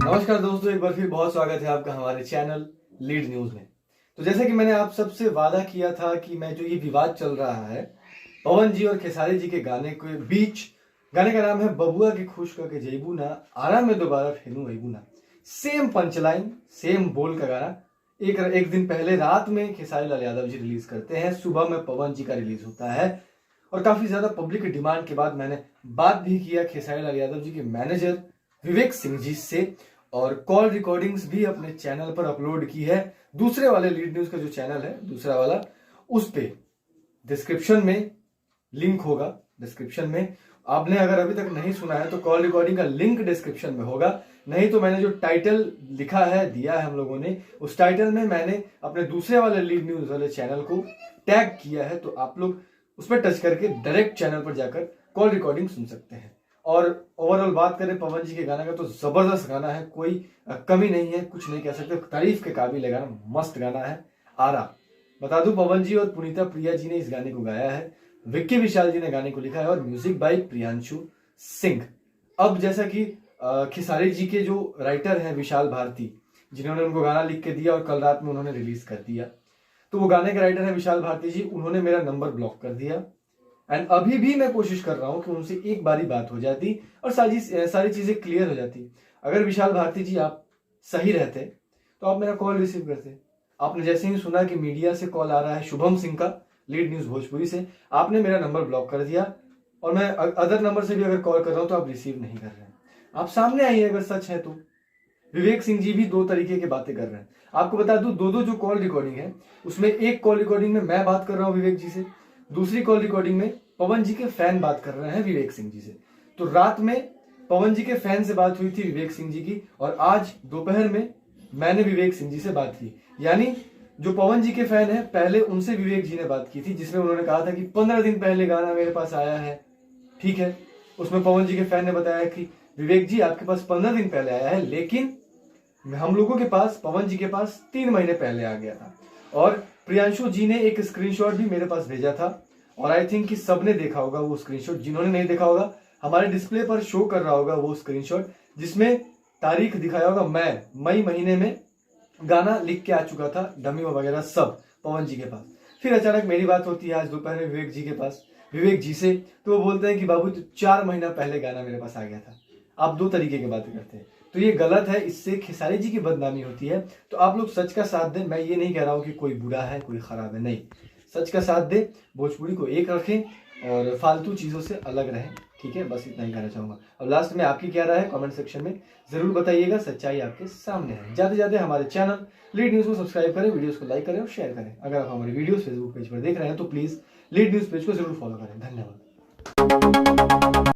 नमस्कार दोस्तों, एक बार फिर बहुत स्वागत है आपका हमारे चैनल लीड न्यूज में। तो जैसे कि मैंने आप सबसे वादा किया था कि मैं जो ये विवाद चल रहा है पवन जी और खेसारी जी के गाने के बीच, गाने का नाम है बबुआ के खुश करके जयबू ना, आराम में दोबारा फेनू वैबू ना। सेम पंचलाइन, सेम बोल का गाना एक दिन पहले रात में खेसारी लाल यादव जी रिलीज करते हैं, सुबह में पवन जी का रिलीज होता है। और काफी ज्यादा पब्लिक की डिमांड के बाद मैंने बात भी किया खेसारी लाल यादव जी के मैनेजर विवेक सिंह जी से, और कॉल रिकॉर्डिंग्स भी अपने चैनल पर अपलोड की है। दूसरे वाले लीड न्यूज का जो चैनल है दूसरा वाला, उस पे डिस्क्रिप्शन में लिंक होगा। डिस्क्रिप्शन में आपने अगर अभी तक नहीं सुना है तो कॉल रिकॉर्डिंग का लिंक डिस्क्रिप्शन में होगा, नहीं तो मैंने जो टाइटल लिखा है, दिया है हम लोगों ने, उस टाइटल में मैंने अपने दूसरे वाले लीड न्यूज वाले चैनल को टैग किया है, तो आप लोग उस पर टच करके डायरेक्ट चैनल पर जाकर कॉल रिकॉर्डिंग सुन सकते हैं। और ओवरऑल बात करें पवन जी के गाना का, तो जबरदस्त गाना है, कोई कमी नहीं है, कुछ नहीं कह सकते, तारीफ के काबिल है गाना, मस्त गाना है। आरा बता दूं, पवन जी और पुनीता प्रिया जी ने इस गाने को गाया है, विक्की विशाल जी ने गाने को लिखा है और म्यूजिक बाय प्रियांशु सिंह। अब जैसा कि खेसारी जी के जो राइटर हैं विशाल भारती, जिन्होंने उनको गाना लिख के दिया और कल रात में उन्होंने रिलीज कर दिया, तो वो गाने के राइटर है विशाल भारती जी, उन्होंने मेरा नंबर ब्लॉक कर दिया। एंड अभी भी मैं कोशिश कर रहा हूं कि उनसे एक बारी बात हो जाती और सारी चीजें क्लियर हो जाती। अगर विशाल भारती जी आप सही रहते तो आप मेरा कॉल रिसीव करते। आपने जैसे ही सुना कि मीडिया से कॉल आ रहा है शुभम सिंह का, लीड न्यूज भोजपुरी से, आपने मेरा नंबर ब्लॉक कर दिया और मैं अदर नंबर से भी अगर कॉल कर रहा हूं तो आप रिसीव नहीं कर रहे हैं। आप सामने आइए अगर सच है तो। विवेक सिंह जी भी दो तरीके की बातें कर रहे हैं। आपको बता दूं, दो जो कॉल रिकॉर्डिंग है उसमें एक कॉल रिकॉर्डिंग में मैं बात कर रहा हूं विवेक जी से, दूसरी कॉल रिकॉर्डिंग में पवन जी के फैन बात कर रहे हैं विवेक सिंह जी से। तो रात में पवन जी के फैन से बात हुई थी विवेक सिंह जी की, और आज दोपहर में मैंने विवेक सिंह जी से बात की। यानी जो पवन जी के फैन है पहले उनसे विवेक जी ने बात की थी, जिसमें उन्होंने कहा था कि 15 दिन पहले गाना मेरे पास आया है, ठीक है। उसमें पवन जी के फैन ने बताया कि विवेक जी आपके पास 15 दिन पहले आया है, लेकिन हम लोगों के पास, पवन जी के पास 3 महीने पहले आ गया था। और प्रियांशु जी ने एक स्क्रीनशॉट भी मेरे पास भेजा था, और आई थिंक कि सबने देखा होगा वो स्क्रीनशॉट। जिन्होंने नहीं देखा होगा, हमारे डिस्प्ले पर शो कर रहा होगा वो स्क्रीनशॉट, जिसमें तारीख दिखाया होगा, मैं मई महीने में गाना लिख के आ चुका था, डमी वगैरह सब पवन जी के पास। फिर अचानक मेरी बात होती है आज दोपहर में विवेक जी के पास, विवेक जी से, तो वो बोलते हैं कि बाबू तो 4 महीना पहले गाना मेरे पास आ गया था। आप दो तरीके की बातें करते हैं, तो ये गलत है, इससे खेसारी जी की बदनामी होती है। तो आप लोग सच का साथ दें। मैं ये नहीं कह रहा हूं कि कोई बुरा है कोई खराब है, नहीं, सच का साथ दें, भोजपुरी को एक रखें और फालतू चीजों से अलग रहें, ठीक है। बस इतना ही कहना चाहूंगा। अब लास्ट में आपकी क्या राय है कमेंट सेक्शन में जरूर बताइएगा, सच्चाई आपके सामने है। जाते जाते हमारे चैनल लीड न्यूज को सब्सक्राइब करें, वीडियोस को लाइक करें और शेयर करें। अगर आप हमारे वीडियोस फेसबुक पेज पर देख रहे हैं तो प्लीज लीड न्यूज पेज को जरूर फॉलो करें। धन्यवाद।